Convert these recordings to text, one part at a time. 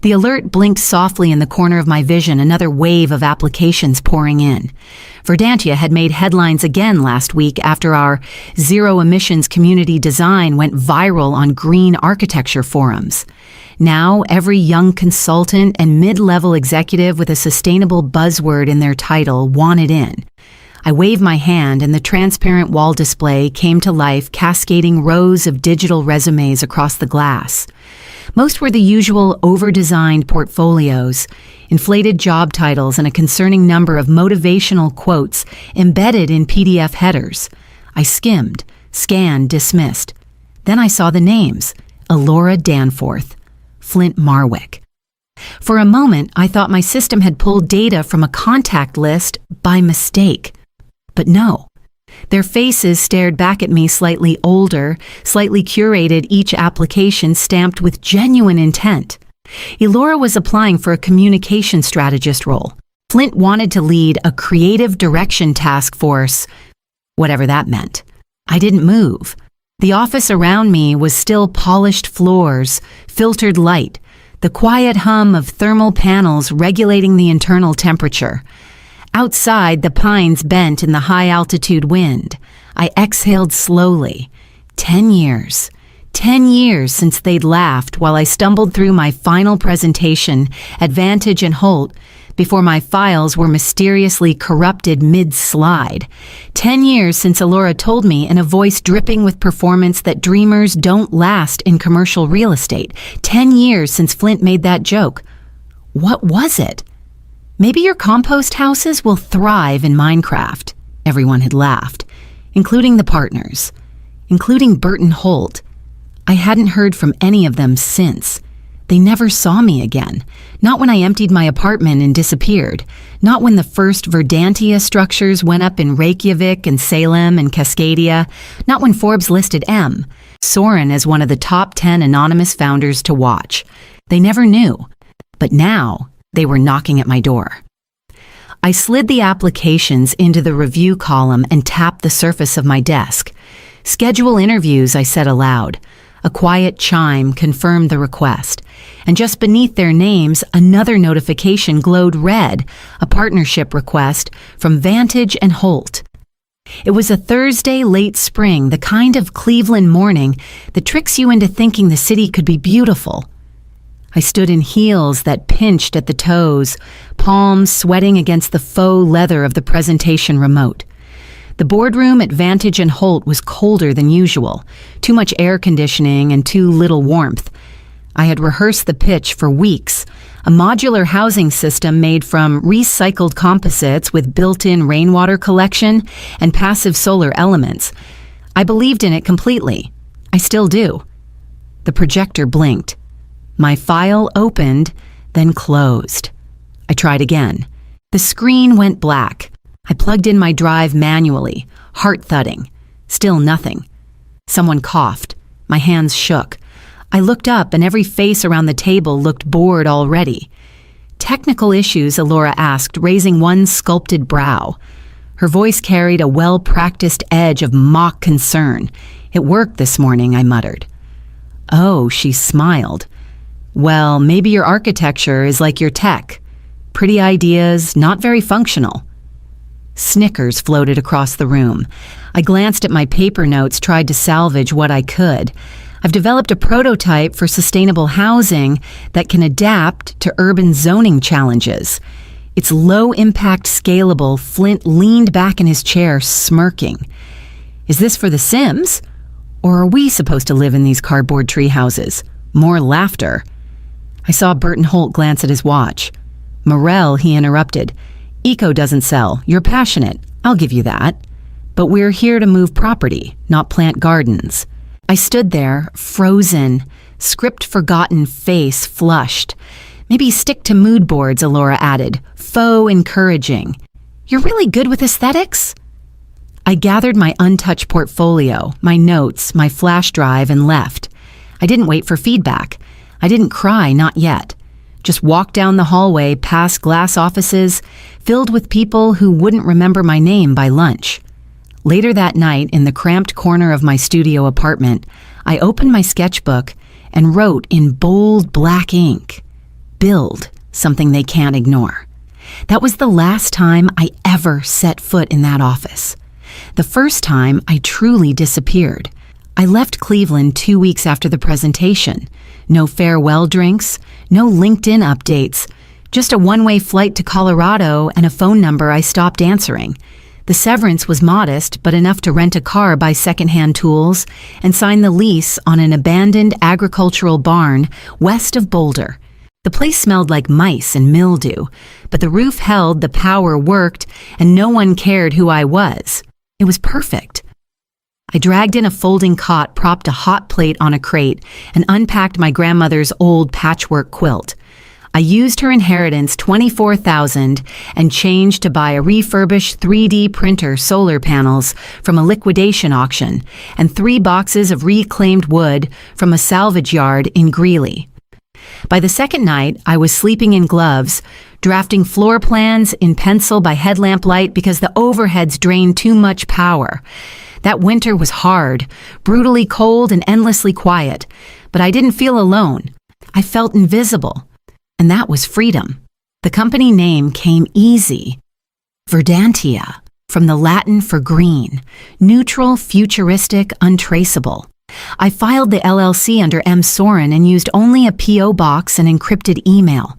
The alert blinked softly in the corner of my vision, another wave of applications pouring in. Verdantia had made headlines again last week after our zero-emissions community design went viral on green architecture forums. Now, every young consultant and mid-level executive with a sustainable buzzword in their title wanted in. I waved my hand and the transparent wall display came to life, cascading rows of digital resumes across the glass. Most were the usual over-designed portfolios, inflated job titles, and a concerning number of motivational quotes embedded in PDF headers. I skimmed, scanned, dismissed. Then I saw the names: Elora Danforth, Flint Marwick. For a moment, I thought my system had pulled data from a contact list by mistake. But no. Their faces stared back at me, slightly older, slightly curated, each application stamped with genuine intent. Elora was applying for a communication strategist role. Flint wanted to lead a creative direction task force, whatever that meant. I didn't move. The office around me was still polished floors, filtered light, the quiet hum of thermal panels regulating the internal temperature. Outside, the pines bent in the high-altitude wind. I exhaled slowly. 10 years. 10 years since they'd laughed while I stumbled through my final presentation at Vantage and Holt before my files were mysteriously corrupted mid-slide. 10 years since Elora told me in a voice dripping with performance that dreamers don't last in commercial real estate. 10 years since Flint made that joke. What was it? Maybe your compost houses will thrive in Minecraft. Everyone had laughed, including the partners, including Burton Holt. I hadn't heard from any of them since. They never saw me again. Not when I emptied my apartment and disappeared. Not when the first Verdantia structures went up in Reykjavik and Salem and Cascadia. Not when Forbes listed M. Soren as one of the top 10 anonymous founders to watch. They never knew. But now, they were knocking at my door. I slid the applications into the review column and tapped the surface of my desk. Schedule interviews, I said aloud. A quiet chime confirmed the request. And just beneath their names, another notification glowed red, a partnership request from Vantage and Holt. It was a Thursday late spring, the kind of Cleveland morning that tricks you into thinking the city could be beautiful. I stood in heels that pinched at the toes, palms sweating against the faux leather of the presentation remote. The boardroom at Vantage and Holt was colder than usual, too much air conditioning and too little warmth. I had rehearsed the pitch for weeks, a modular housing system made from recycled composites with built-in rainwater collection and passive solar elements. I believed in it completely. I still do. The projector blinked. My file opened, then closed. I tried again. The screen went black. I plugged in my drive manually, heart thudding. Still nothing. Someone coughed. My hands shook. I looked up and every face around the table looked bored already. Technical issues, Elora asked, raising one sculpted brow. Her voice carried a well-practiced edge of mock concern. It worked this morning, I muttered. Oh, she smiled. Well, maybe your architecture is like your tech. Pretty ideas, not very functional. Snickers floated across the room. I glanced at my paper notes, tried to salvage what I could. I've developed a prototype for sustainable housing that can adapt to urban zoning challenges. It's low-impact, scalable. Flint leaned back in his chair, smirking. Is this for The Sims? Or are we supposed to live in these cardboard tree houses? More laughter. I saw Burton Holt glance at his watch. Morel, he interrupted. Eco doesn't sell. You're passionate. I'll give you that. But we're here to move property, not plant gardens. I stood there, frozen, script-forgotten face flushed. Maybe stick to mood boards, Elora added, faux encouraging. You're really good with aesthetics? I gathered my untouched portfolio, my notes, my flash drive, and left. I didn't wait for feedback. I didn't cry, not yet. Just walked down the hallway past glass offices filled with people who wouldn't remember my name by lunch. Later that night, in the cramped corner of my studio apartment, I opened my sketchbook and wrote in bold black ink, build something they can't ignore. That was the last time I ever set foot in that office. The first time I truly disappeared. I left Cleveland 2 weeks after the presentation. No farewell drinks, no LinkedIn updates, just a one-way flight to Colorado and a phone number I stopped answering. The severance was modest, but enough to rent a car, buy secondhand tools, and sign the lease on an abandoned agricultural barn west of Boulder. The place smelled like mice and mildew, but the roof held, the power worked, and no one cared who I was. It was perfect. I dragged in a folding cot, propped a hot plate on a crate, and unpacked my grandmother's old patchwork quilt. I used her inheritance, $24,000, and change to buy a refurbished 3D printer solar panels from a liquidation auction and 3 boxes of reclaimed wood from a salvage yard in Greeley. By the second night, I was sleeping in gloves, drafting floor plans in pencil by headlamp light because the overheads drained too much power. That winter was hard, brutally cold and endlessly quiet, but I didn't feel alone. I felt invisible. And that was freedom. The company name came easy. Verdantia, from the Latin for green, neutral, futuristic, untraceable. I filed the LLC under M. Soren and used only a P.O. box and encrypted email.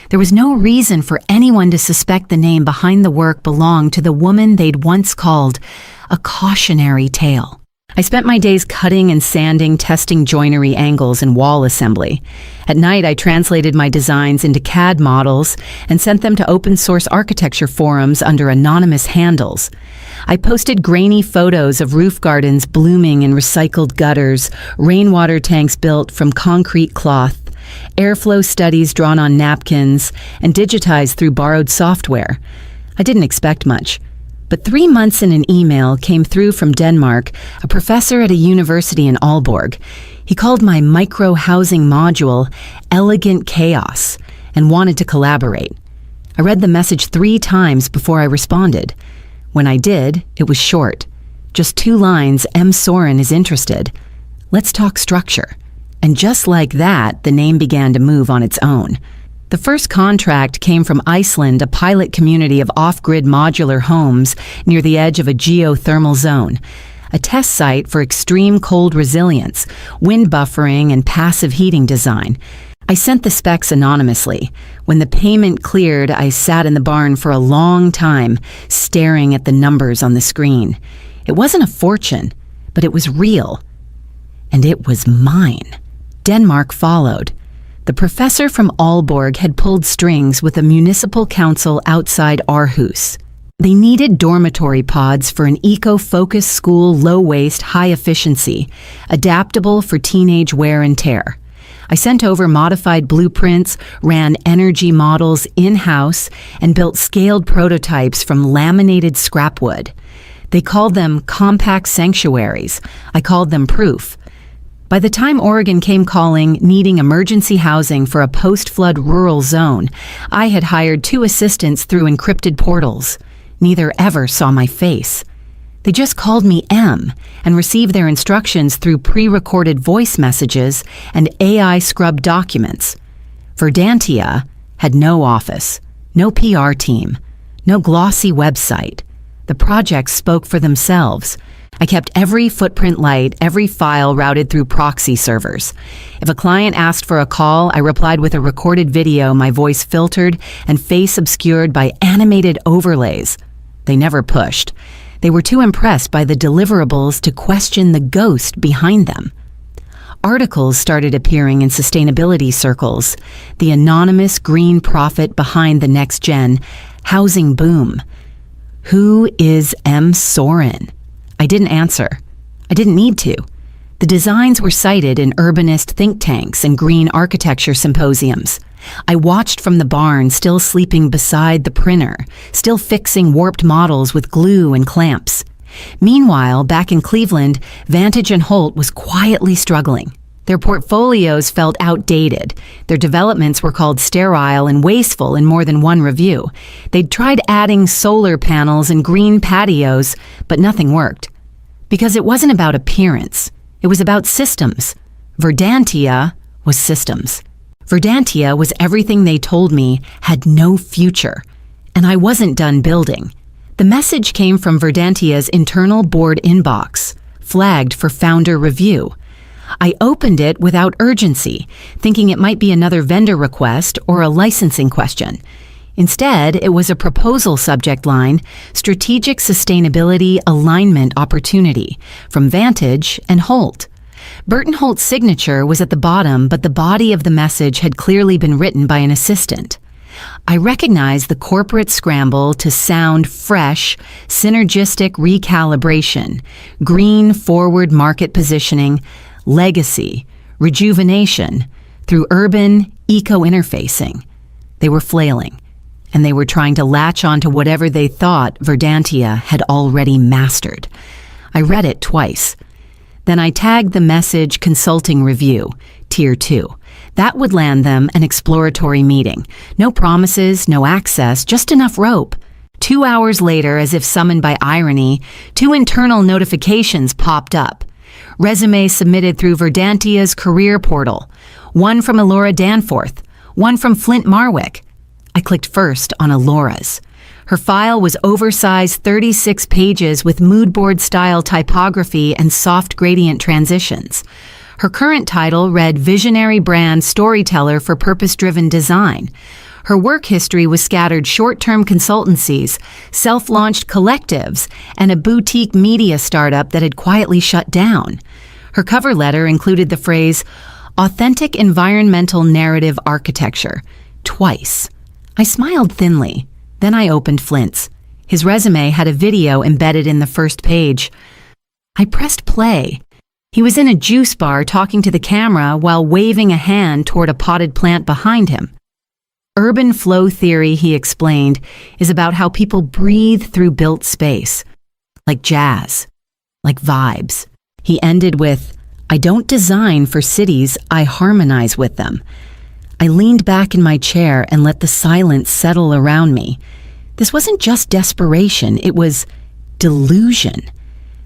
There was no reason for anyone to suspect the name behind the work belonged to the woman they'd once called a cautionary tale. I spent my days cutting and sanding, testing joinery angles and wall assembly. At night, I translated my designs into CAD models and sent them to open-source architecture forums under anonymous handles. I posted grainy photos of roof gardens blooming in recycled gutters, rainwater tanks built from concrete cloth, airflow studies drawn on napkins, and digitized through borrowed software. I didn't expect much. But 3 months in an email came through from Denmark, a professor at a university in Aalborg. He called my micro-housing module Elegant Chaos and wanted to collaborate. I read the message 3 times before I responded. When I did, it was short. Just 2 lines, M. Soren is interested. Let's talk structure. And just like that, the name began to move on its own. The first contract came from Iceland, a pilot community of off-grid modular homes near the edge of a geothermal zone, a test site for extreme cold resilience, wind buffering, and passive heating design. I sent the specs anonymously. When the payment cleared, I sat in the barn for a long time, staring at the numbers on the screen. It wasn't a fortune, but it was real. And it was mine. Denmark followed. The professor from Aalborg had pulled strings with a municipal council outside Aarhus. They needed dormitory pods for an eco-focused school, low-waste, high-efficiency, adaptable for teenage wear and tear. I sent over modified blueprints, ran energy models in-house, and built scaled prototypes from laminated scrap wood. They called them compact sanctuaries. I called them proof. By the time Oregon came calling, needing emergency housing for a post-flood rural zone, I had hired 2 assistants through encrypted portals. Neither ever saw my face. They just called me M and received their instructions through pre-recorded voice messages and AI-scrubbed documents. Verdantia had no office, no PR team, no glossy website. The projects spoke for themselves. I kept every footprint light, every file routed through proxy servers. If a client asked for a call, I replied with a recorded video, my voice filtered and face obscured by animated overlays. They never pushed. They were too impressed by the deliverables to question the ghost behind them. Articles started appearing in sustainability circles. The anonymous green prophet behind the next-gen housing boom. Who is M. Soren? I didn't answer. I didn't need to. The designs were cited in urbanist think tanks and green architecture symposiums. I watched from the barn, still sleeping beside the printer, still fixing warped models with glue and clamps. Meanwhile, back in Cleveland, Vantage and Holt was quietly struggling. Their portfolios felt outdated. Their developments were called sterile and wasteful in more than one review. They'd tried adding solar panels and green patios, but nothing worked. Because it wasn't about appearance. It was about systems. Verdantia was systems. Verdantia was everything they told me had no future, and I wasn't done building. The message came from Verdantia's internal board inbox, flagged for founder review. I opened it without urgency, thinking it might be another vendor request or a licensing question. Instead, it was a proposal subject line, Strategic Sustainability Alignment Opportunity, from Vantage and Holt. Burton Holt's signature was at the bottom, but the body of the message had clearly been written by an assistant. I recognized the corporate scramble to sound fresh, synergistic recalibration, green forward market positioning, legacy, rejuvenation, through urban eco-interfacing. They were flailing, and they were trying to latch onto whatever they thought Verdantia had already mastered. I read it twice. Then I tagged the message Consulting Review, Tier 2. That would land them an exploratory meeting. No promises, no access, just enough rope. 2 hours later, as if summoned by irony, 2 internal notifications popped up. Resume submitted through Verdantia's career portal. One from Elora Danforth, one from Flint Marwick. I clicked first on Elora's. Her file was oversized 36 pages with mood board style typography and soft gradient transitions. Her current title read Visionary Brand Storyteller for Purpose-Driven Design. Her work history was scattered short-term consultancies, self-launched collectives, and a boutique media startup that had quietly shut down. Her cover letter included the phrase, Authentic Environmental Narrative Architecture, twice. I smiled thinly. Then I opened Flint's. His resume had a video embedded in the first page. I pressed play. He was in a juice bar talking to the camera while waving a hand toward a potted plant behind him. Urban flow theory, he explained, is about how people breathe through built space. Like jazz. Like vibes. He ended with, I don't design for cities, I harmonize with them. I leaned back in my chair and let the silence settle around me. This wasn't just desperation, it was delusion.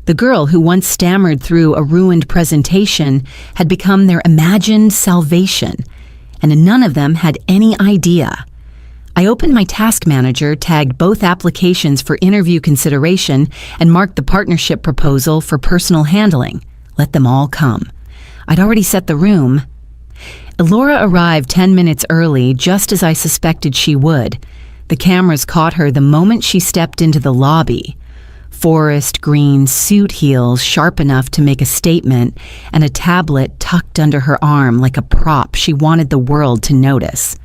The girl who once stammered through a ruined presentation had become their imagined salvation, and none of them had any idea. I opened my task manager, tagged both applications for interview consideration, and marked the partnership proposal for personal handling. Let them all come. I'd already set the room. Elora arrived 10 minutes early, just as I suspected she would. The cameras caught her the moment she stepped into the lobby. Forest green suit heels sharp enough to make a statement, and a tablet tucked under her arm like a prop she wanted the world to notice.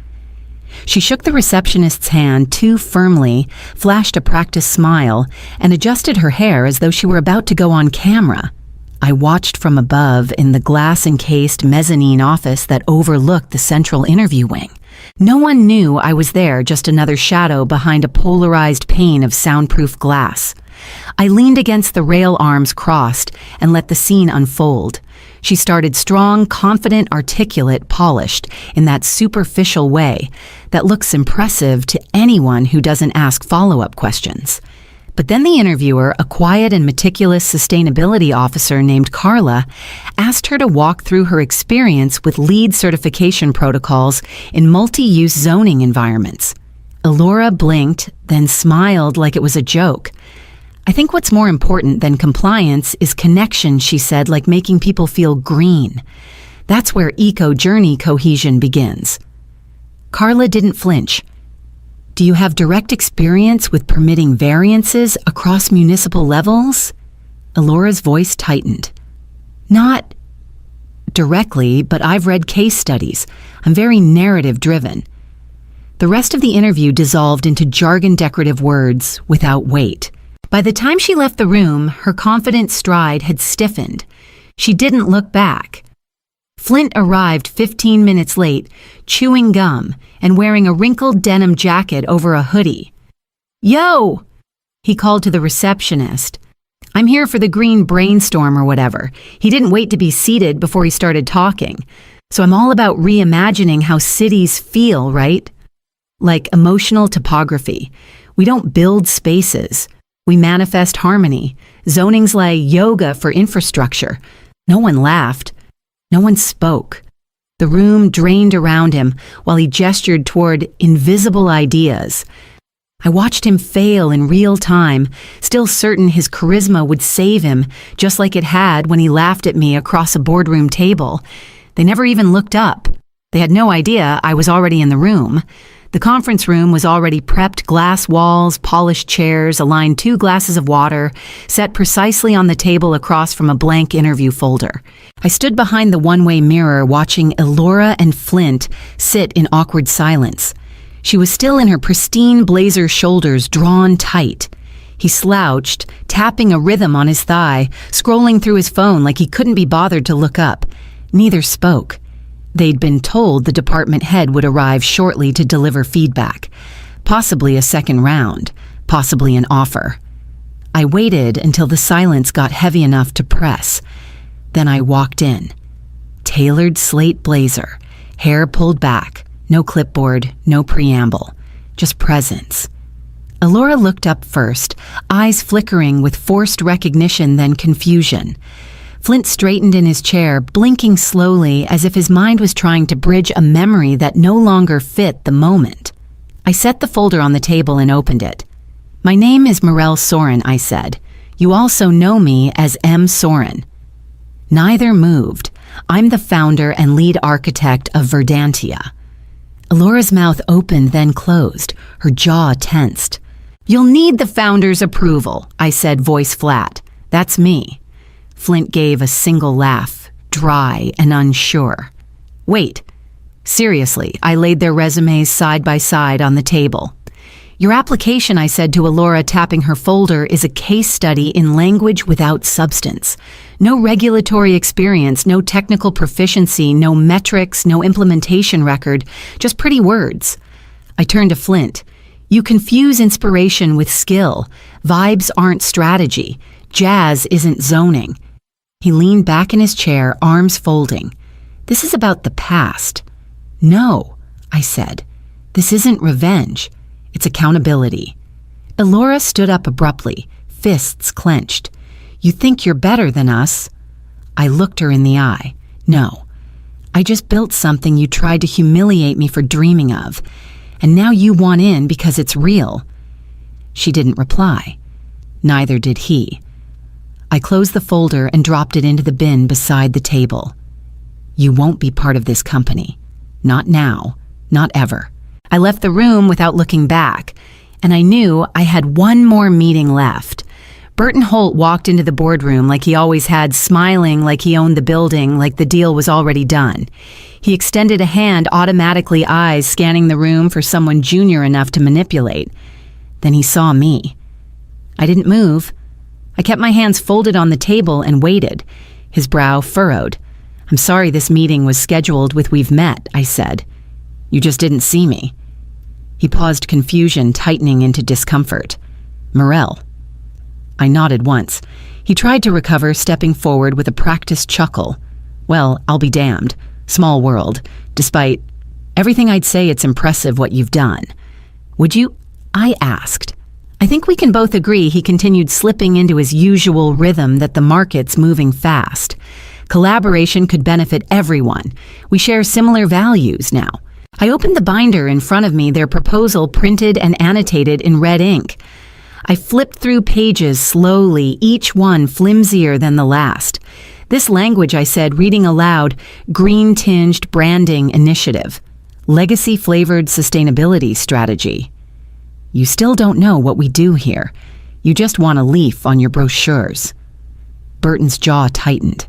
She shook the receptionist's hand too firmly, flashed a practiced smile, and adjusted her hair as though she were about to go on camera. I watched from above in the glass-encased mezzanine office that overlooked the central interview wing. No one knew I was there, just another shadow behind a polarized pane of soundproof glass. I leaned against the rail arms crossed and let the scene unfold. She started strong, confident, articulate, polished, in that superficial way that looks impressive to anyone who doesn't ask follow-up questions. But then the interviewer, a quiet and meticulous sustainability officer named Carla, asked her to walk through her experience with LEED certification protocols in multi-use zoning environments. Elora blinked, then smiled like it was a joke. I think what's more important than compliance is connection, she said, like making people feel green. That's where eco-journey cohesion begins. Carla didn't flinch. Do you have direct experience with permitting variances across municipal levels? Elora's voice tightened. Not directly, but I've read case studies. I'm very narrative-driven. The rest of the interview dissolved into jargon decorative words without weight. By the time she left the room, her confident stride had stiffened. She didn't look back. Flint arrived 15 minutes late, chewing gum and wearing a wrinkled denim jacket over a hoodie. Yo! He called to the receptionist. I'm here for the green brainstorm or whatever. He didn't wait to be seated before he started talking. So I'm all about reimagining how cities feel, right? Like emotional topography. We don't build spaces. We manifest harmony. Zoning's like yoga for infrastructure. No one laughed. No one spoke. The room drained around him while he gestured toward invisible ideas. I watched him fail in real time, still certain his charisma would save him, just like it had when he laughed at me across a boardroom table. They never even looked up. They had no idea I was already in the room. The conference room was already prepped, glass walls, polished chairs, aligned 2 glasses of water, set precisely on the table across from a blank interview folder. I stood behind the one-way mirror watching Elora and Flint sit in awkward silence. She was still in her pristine blazer, shoulders drawn tight. He slouched, tapping a rhythm on his thigh, scrolling through his phone like he couldn't be bothered to look up. Neither spoke. They'd been told the department head would arrive shortly to deliver feedback. Possibly a second round, possibly an offer. I waited until the silence got heavy enough to press. Then I walked in. Tailored slate blazer, hair pulled back, no clipboard, no preamble, just presence. Elora looked up first, eyes flickering with forced recognition, then confusion. Flint straightened in his chair, blinking slowly as if his mind was trying to bridge a memory that no longer fit the moment. I set the folder on the table and opened it. "My name is Morel Soren," I said. "You also know me as M. Soren." Neither moved. I'm the founder and lead architect of Verdantia. Elora's mouth opened, then closed, her jaw tensed. "You'll need the founder's approval," I said, voice flat. "That's me." Flint gave a single laugh, dry and unsure. "Wait. Seriously," I laid their resumes side by side on the table. "Your application," I said to Elora, tapping her folder, "is a case study in language without substance. No regulatory experience, no technical proficiency, no metrics, no implementation record, just pretty words." I turned to Flint. "You confuse inspiration with skill. Vibes aren't strategy. Jazz isn't zoning." He leaned back in his chair, arms folding. "This is about the past." "No," I said. "This isn't revenge. It's accountability." Elora stood up abruptly, fists clenched. "You think you're better than us?" I looked her in the eye. "No. I just built something you tried to humiliate me for dreaming of, and now you want in because it's real." She didn't reply. Neither did he. I closed the folder and dropped it into the bin beside the table. "You won't be part of this company. Not now. Not ever." I left the room without looking back, and I knew I had one more meeting left. Burton Holt walked into the boardroom like he always had, smiling like he owned the building, like the deal was already done. He extended a hand, automatically eyes scanning the room for someone junior enough to manipulate. Then he saw me. I didn't move. I kept my hands folded on the table and waited, his brow furrowed. "I'm sorry this meeting was scheduled with 'we've met,'" I said. "You just didn't see me." He paused, confusion tightening into discomfort. "Morel." I nodded once. He tried to recover, stepping forward with a practiced chuckle. "Well, I'll be damned. Small world. Despite everything, I'd say it's impressive what you've done." "Would you?" I asked. "I think we can both agree," he continued, slipping into his usual rhythm, "that the market's moving fast. Collaboration could benefit everyone. We share similar values now." I opened the binder in front of me, their proposal printed and annotated in red ink. I flipped through pages slowly, each one flimsier than the last. "This language," I said, reading aloud, "green-tinged branding initiative. Legacy-flavored sustainability strategy. You still don't know what we do here. You just want a leaf on your brochures." Burton's jaw tightened.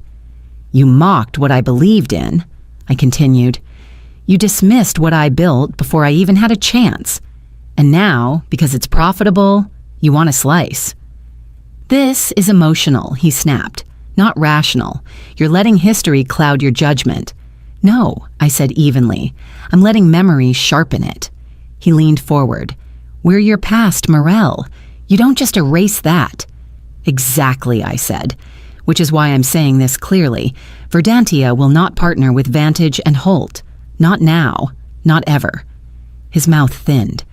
"You mocked what I believed in," I continued. "You dismissed what I built before I even had a chance. And now, because it's profitable, you want a slice." "This is emotional," he snapped, "not rational. You're letting history cloud your judgment." "No," I said evenly. "I'm letting memory sharpen it." He leaned forward. "We're your past, Morel. You don't just erase that." "Exactly," I said, "which is why I'm saying this clearly. Verdantia will not partner with Vantage and Holt. Not now. Not ever." His mouth thinned.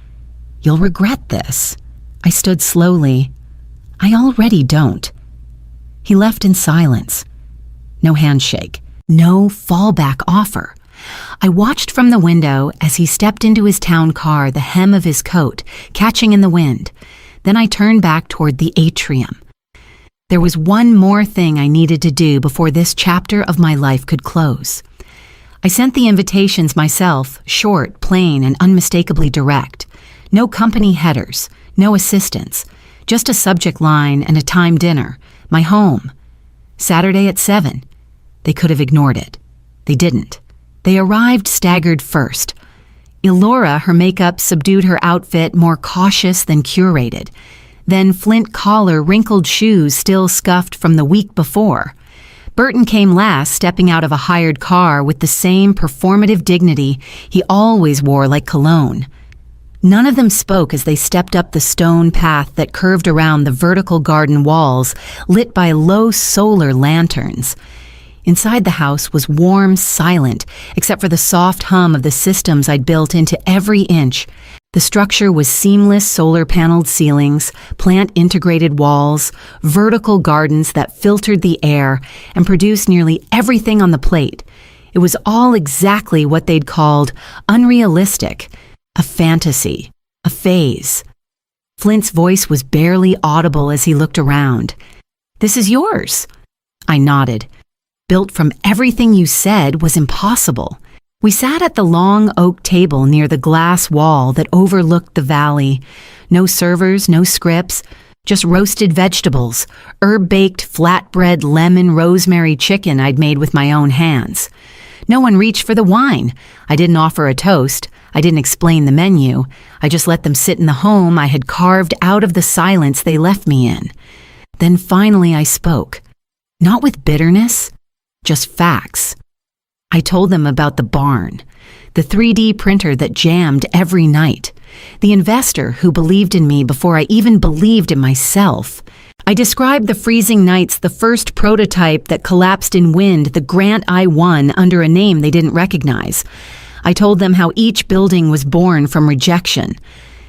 "You'll regret this." I stood slowly. "I already don't." He left in silence. No handshake. No fallback offer. I watched from the window as he stepped into his town car, the hem of his coat catching in the wind. Then I turned back toward the atrium. There was one more thing I needed to do before this chapter of my life could close. I sent the invitations myself, short, plain, and unmistakably direct. No company headers, no assistants, just a subject line and a time dinner, my home. Saturday at 7. They could have ignored it. They didn't. They arrived staggered first. Elora, her makeup subdued her outfit, more cautious than curated. Then flint collar, wrinkled shoes still scuffed from the week before. Burton came last, stepping out of a hired car with the same performative dignity he always wore like cologne. None of them spoke as they stepped up the stone path that curved around the vertical garden walls, lit by low solar lanterns. Inside the house was warm, silent, except for the soft hum of the systems I'd built into every inch. The structure was seamless solar-paneled ceilings, plant-integrated walls, vertical gardens that filtered the air and produced nearly everything on the plate. It was all exactly what they'd called unrealistic, a fantasy, a phase. Flint's voice was barely audible as he looked around. "This is yours." I nodded. Built from everything you said was impossible. We sat at the long oak table near the glass wall that overlooked the valley. No servers, no scripts, just roasted vegetables, herb-baked flatbread lemon rosemary chicken I'd made with my own hands. No one reached for the wine. I didn't offer a toast. I didn't explain the menu. I just let them sit in the home I had carved out of the silence they left me in. Then finally I spoke. Not with bitterness, just facts. I told them about the barn, the 3D printer that jammed every night, the investor who believed in me before I even believed in myself. I described the freezing nights, the first prototype that collapsed in wind, the grant I won under a name they didn't recognize. I told them how each building was born from rejection.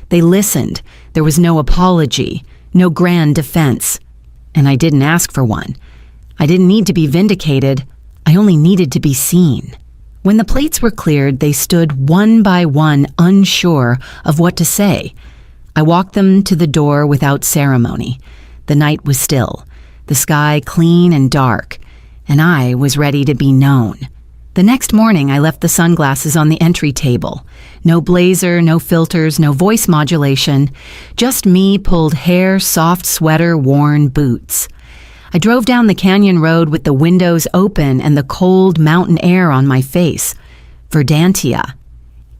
They listened. There was no apology, no grand defense. And I didn't ask for one. I didn't need to be vindicated. I only needed to be seen. When the plates were cleared, they stood one by one, unsure of what to say. I walked them to the door without ceremony. The night was still, the sky clean and dark, and I was ready to be known. The next morning, I left the sunglasses on the entry table. No blazer, no filters, no voice modulation, just me pulled hair, soft sweater, worn boots. I drove down the canyon road with the windows open and the cold mountain air on my face. Verdantia.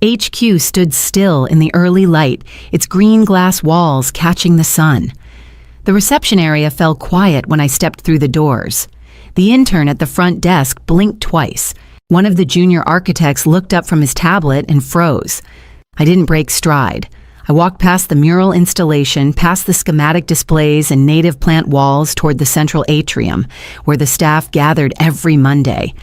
HQ stood still in the early light, its green glass walls catching the sun. The reception area fell quiet when I stepped through the doors. The intern at the front desk blinked twice. One of the junior architects looked up from his tablet and froze. I didn't break stride. I walked past the mural installation, past the schematic displays and native plant walls toward the central atrium, where the staff gathered every Monday.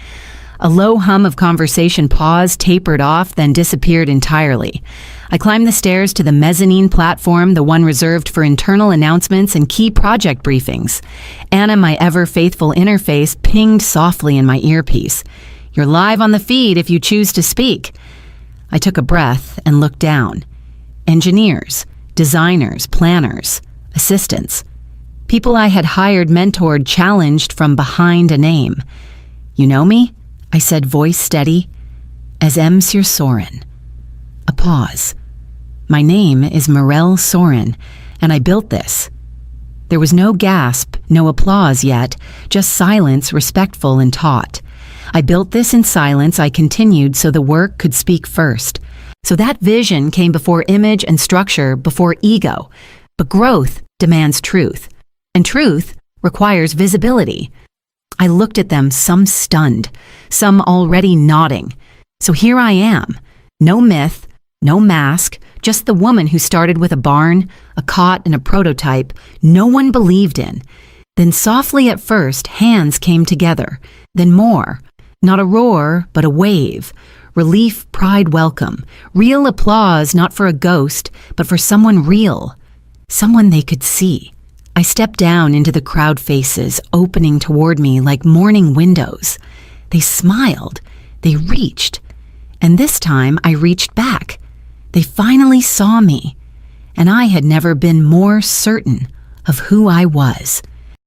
A low hum of conversation paused, tapered off, then disappeared entirely. I climbed the stairs to the mezzanine platform, the one reserved for internal announcements and key project briefings. Anna, my ever-faithful interface, pinged softly in my earpiece. "You're live on the feed if you choose to speak." I took a breath and looked down. Engineers, designers, planners, assistants. People I had hired, mentored, challenged from behind a name. "You know me?" I said, voice steady. "As M. Sir Soren." A pause. "My name is Morel Soren, and I built this." There was no gasp, no applause yet, just silence, respectful and taut. I built this in silence. I continued so the work could speak first. So that vision came before image and structure, before ego. But growth demands truth, and truth requires visibility. I looked at them, some stunned, some already nodding. So here I am, no myth, no mask, just the woman who started with a barn, a cot, and a prototype no one believed in. Then softly at first, hands came together, then more. Not a roar, but a wave. Relief, pride, welcome. Real applause, not for a ghost, but for someone real. Someone they could see. I stepped down into the crowd faces, opening toward me like morning windows. They smiled. They reached. And this time I reached back. They finally saw me, and I had never been more certain of who I was.